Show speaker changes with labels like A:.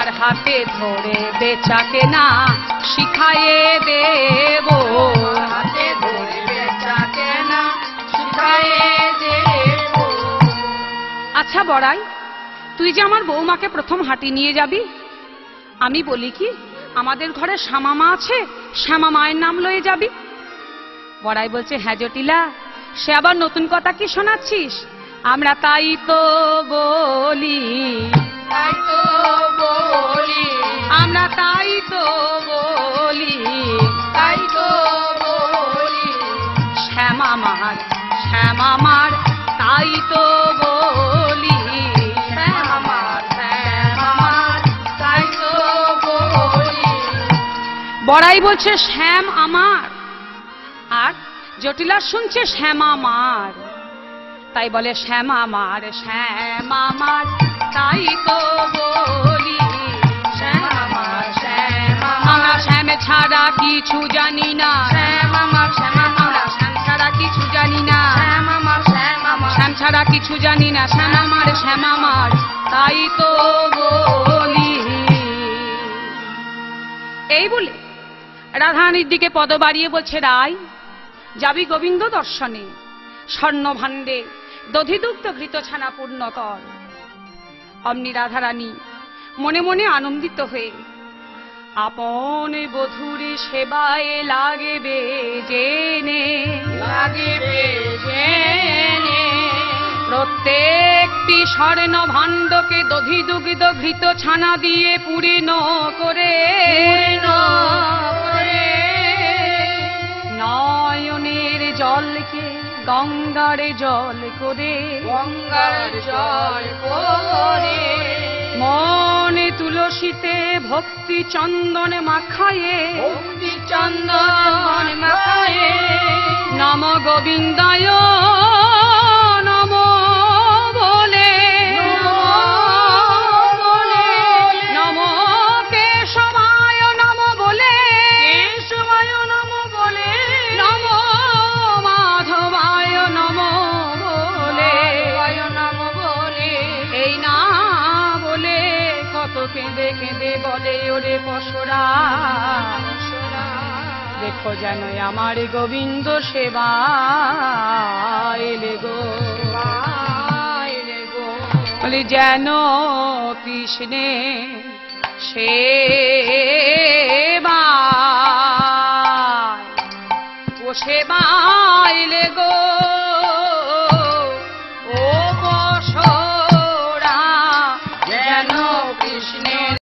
A: তোমার হাতে ধরে বেচা কেনা শিখায়ে দেব,
B: হাতে ধরে বেচা কেনা শিখায়ে দেব।
A: আচ্ছা বড়াই, তুই যে আমার বৌমাকে প্রথম হাটে নিয়ে যাবি, আমি বলি কি আমাদের ঘরে শ্যামা মা আছে, শ্যামা মায়ের নাম লয়ে যাবি। বড়াই বলছে, হ্যাঁ জটিলা, সে আবার নতুন কথা কি শোনাচ্ছিস? আমরা তাই তো বলি,
B: তাই তো বলি,
A: আমরা তাই তো বলি,
B: তাই তো বলি,
A: শ্যামা মার, শ্যামা মার তাই তো বলি,
B: শ্যামা মার, শ্যামা মার তাই তো বলি।
A: বড়াই বলছে শ্যাম আমার, আর জটিলা শুনছে শ্যামা মার, তাই বলে শ্যামা মার, শ্যামা মার তাই তো বলি,
B: শ্যামা মার, শ্যামা
A: আমরা
B: মার,
A: শ্যাম ছাড়া কিছু জানি না,
B: শ্যামা মার, শ্যামা
A: আমরা
B: মার,
A: শ্যাম ছাড়া কিছু জানি না,
B: শ্যামা মার, শ্যামা মার,
A: শ্যাম ছাড়া কিছু জানি না, শ্যামা মার, শ্যামা মার তাই তো বলি। এই বলে রাধারানীর দিকে পদ বাড়িয়ে বলছে, রায় যাবি গোবিন্দ দর্শনে, স্বর্ণ ভাণ্ডে দধিদুগ্ধ ঘৃত ছানা পূর্ণ কর। অমনি রাধারানী মনে মনে আনন্দিত হয়ে আপন বধূরে সেবায় লাগবে জেনে,
B: লাগিবে জেনে,
A: প্রত্যেকটি স্বর্ণ ভাণ্ডকে দধিদুগ্ধ ঘৃত ছানা দিয়ে পূর্ণ করে,
B: পূর্ণ করে,
A: নয়নের জলকে গঙ্গার জল করে,
B: গঙ্গার জল করে,
A: মনে তুলসীতে ভক্তি চন্দন মাখায়ে,
B: ভক্তি চন্দন মাখায়ে,
A: নম গোবিন্দায় নম বলে,
B: বলে,
A: নম কেশবায় নম বলে,
B: কেশবায় নম বলে,
A: নম মাধবায় নম বলে,
B: মাধবায় নম বলে,
A: এই না বলে কত কেঁদে কেঁদে বলে, ওরে পশরা দেখো যেন আমার গোবিন্দ সেবা এলে গো,
B: বাইরে গো,
A: বলে যেন কৃষ্ণে সে